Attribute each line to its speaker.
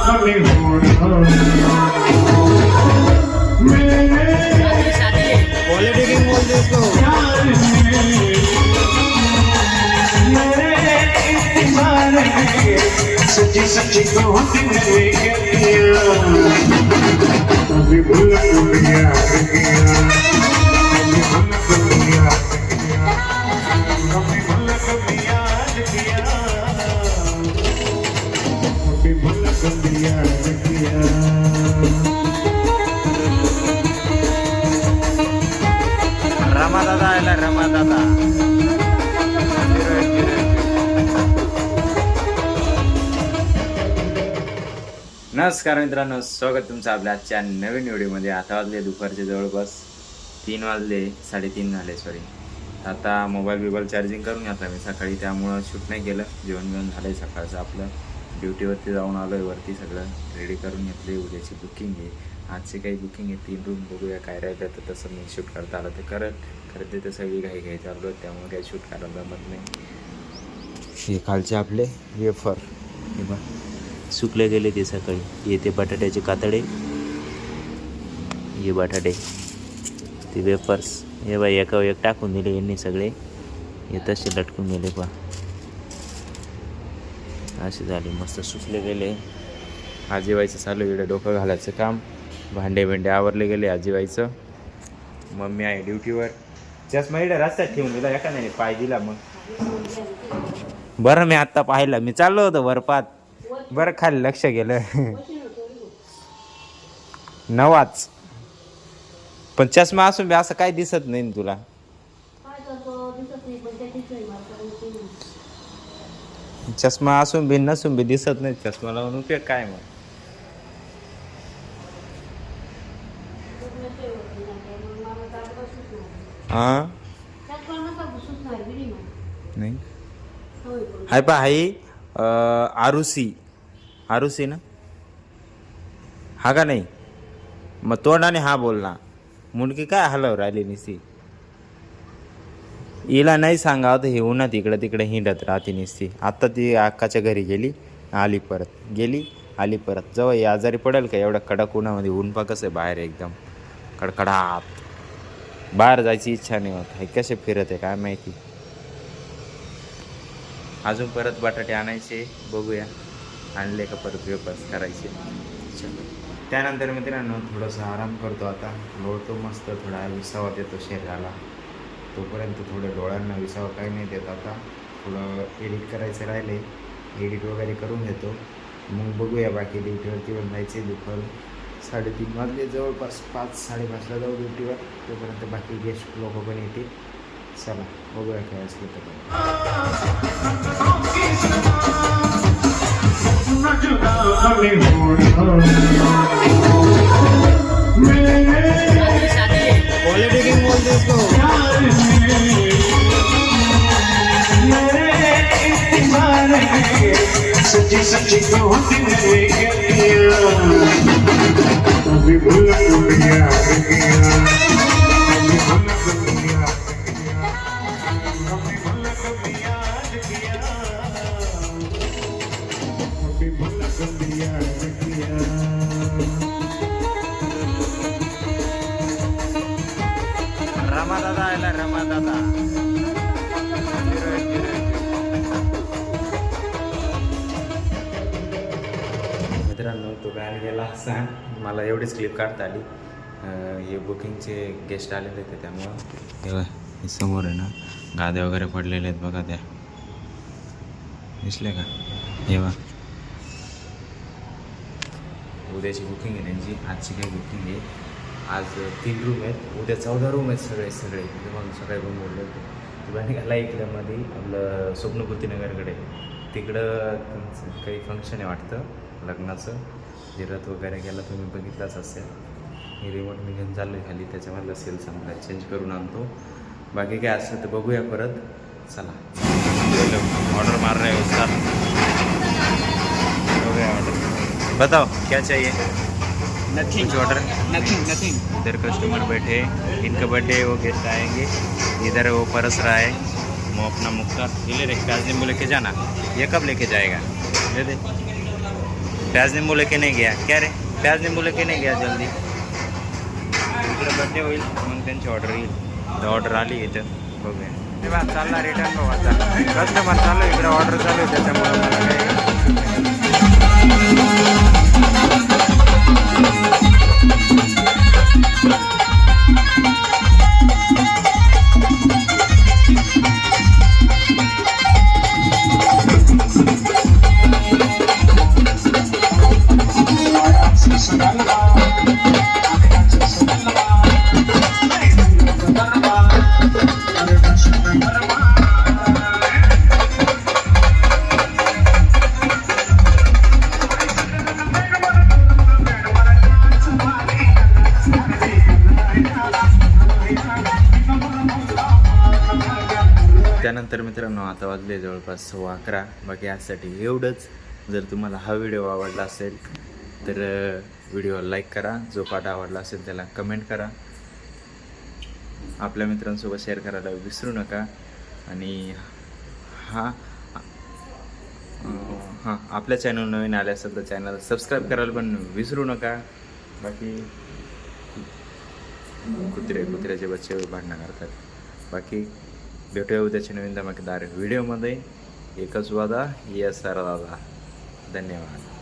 Speaker 1: Politics बोलते इसको।
Speaker 2: सच्ची सच्ची कहती अभी भूल गया
Speaker 1: रमा दादा आला, रमा दादा। नमस्कार मित्रांनो, स्वागत तुमचं आपल्या आजच्या नवीन व्हिडिओमध्ये। आता वाजले दुपारचे जवळपास 3 वाजले, 3:30 झाले सॉरी। आता मोबाईल चार्जिंग करून घातला मी सकाळी, त्यामुळं शूट नाही केलं। जेवण झालं आहे सकाळचं आपलं। ड्युटीवरती जाऊन आलो आहे, वरती सगळं रेडी करून घेतले। उद्याची बुकिंग आहे, आजची काही बुकिंग आहे 3 रूम। बघूया काय राहिलं तर तसं मी शूट करता आलं तर करत ते सगळी काही घ्यायचं आलो, त्यामुळे काही शूट करायला जमत नाही। हे खालचे आपले वेफर हे बघ सुकले गेले ते सकाळी। येते बटाट्याचे कातडे, हे बटाटे, ते वेफर्स हे बाई एका एक टाकून दिले यांनी सगळे। हे तसे लटकून गेले पहा, असे झाले मस्त सुकले गेले। आजीबाईचं चालू इकडे डोकं घालायचं काम, भांडे आवरले गेले आजीबाईचं। मम्मी आहे ड्युटीवर। चष्मा इकडे रस्त्यात ठेवून दिला, एका नाही पाय दिला मग बरं। मी आत्ता पाहिला, मी चाललो होतो वरपात, बरं खाली लक्ष गेलं नवाच। पण चष्मा असून बी असं काही दिसत नाही तुला। चष्मा असून बी नसून बी दिसत नाही, चष्मा लावून उपयोग काय मग? हा नाही हाय पा हाय आरुसी ना, हा का नाही? मग तोंडाने हा बोलला, मुंडकी काय हलव राहिली निसी। हिला नाही सांगावं तर हे उन्हात इकडं तिकडे हिंडत राहते निसती। आत्ता ती अक्काच्या घरी गेली, आली परत जेव्हा ही आजारी पडेल का एवढ्या कडक उन्हामध्ये। ऊन पा कसं आहे बाहेर, एकदम कडकडात, बाहेर जायची इच्छा नाही होत। हे कसे फिरत आहे काय माहिती। अजून परत बटाटे आणायचे, बघूया आणले का परत वेपर्स करायचे। त्यानंतर मित्रांनो थोडंसं आराम करतो आता, लोळतो मस्त, थोडा विसावा देतो शरीराला। तोपर्यंत थोडं डोळ्यांना विसावा काही नाही देत। आता थोडं एडिट करायचं राहिले, एडिट वगैरे करून घेतो, मग बघूया बाकी। ड्युटीवरती पण जायचे, दुपार 3:30 वाजले जवळपास, 5-5:30ला जाऊ ड्युटीवर। तोपर्यंत बाकी गेस्ट लोक पण येतील। चला बघूया काय असलं तर। पॉलिटिक्स बोलते इसको।
Speaker 2: सच्ची सच्ची कहती अभी भूल गया
Speaker 1: रमा दादा आला, रमा दादा। मित्रांनो तो बॅन गेला असा, मला एवढीच क्लिप काढता आली। हे बुकिंगचे गेस्ट आलेले होते, त्यामुळं हे समोर आहे ना गाद्या वगैरे पडलेले आहेत बघा, त्या दिसले का? हे बघा उद्याची बुकिंग आहे त्यांची, आजची काही बुकिंग आहे। आज 3 रूम आहेत, उद्या 14 रूम आहेत सगळे। मग सकाळी रूम बोलले होते बॅन घाला इकडं मध्ये आपलं स्वप्नपूर्तीनगरकडे, तिकडं काही फंक्शन आहे वाटतं लग्नाचं। जे रथ वगैरे गेला तुम्ही बघितलाच असेल। हे रिमोट मी घेऊन चाललो खाली, त्याच्यामधला सेल चांगला आहे, चेंज करून आणतो। बाकी काय असलं तर बघूया परत। चला ऑर्डर मार रहे हो सर, हो गया ऑर्डर। बताओ क्या चाहिए?
Speaker 3: नथिंग
Speaker 1: कुछ ऑर्डर?
Speaker 3: नथिंग।
Speaker 1: इधर कस्टमर बैठे, इनका बर्थडे है, वो गेस्ट आएंगे। इधर वो परस रहा है, वो अपना मुक्ता ये ले रहे। काजिम को लेके जाना, ये कब लेके जाएगा? दे दे प्याज नींबू लेके नहीं गया क्या रे प्याज नींबू लेके नहीं गया जल्दी इकडे बड्डे होईल मग त्यांची ऑर्डर येईल ऑर्डर आली इथं बघूया ते बा चालला रिटर्न बघ आता कस्टमर चालू आहे, इकडे ऑर्डर चालू आहे त्याच्यामुळे मला त्यानंतर मित्रांनो आता वाजले जवळपास 11:15. बाकी आजसाठी एवढंच. जर तुम्हाला हा व्हिडिओ आवडला असेल तर व्हिडिओ लाईक करा, जो पाठ आवडला असेल त्याला कमेंट करा, आपल्या मित्रांसोबत शेअर करायला विसरू नका. आणि आपल्या चॅनल नवीन आले असेल तर चॅनल सबस्क्राईब करायला पण विसरू नका. बाकी कुत्र्याचे बच्चे भांडणं करतात. बाकी भेटूया उद्याच्या नवीन धमाकेदार व्हिडिओमध्ये. एकच वादा, येस सर दादा. धन्यवाद.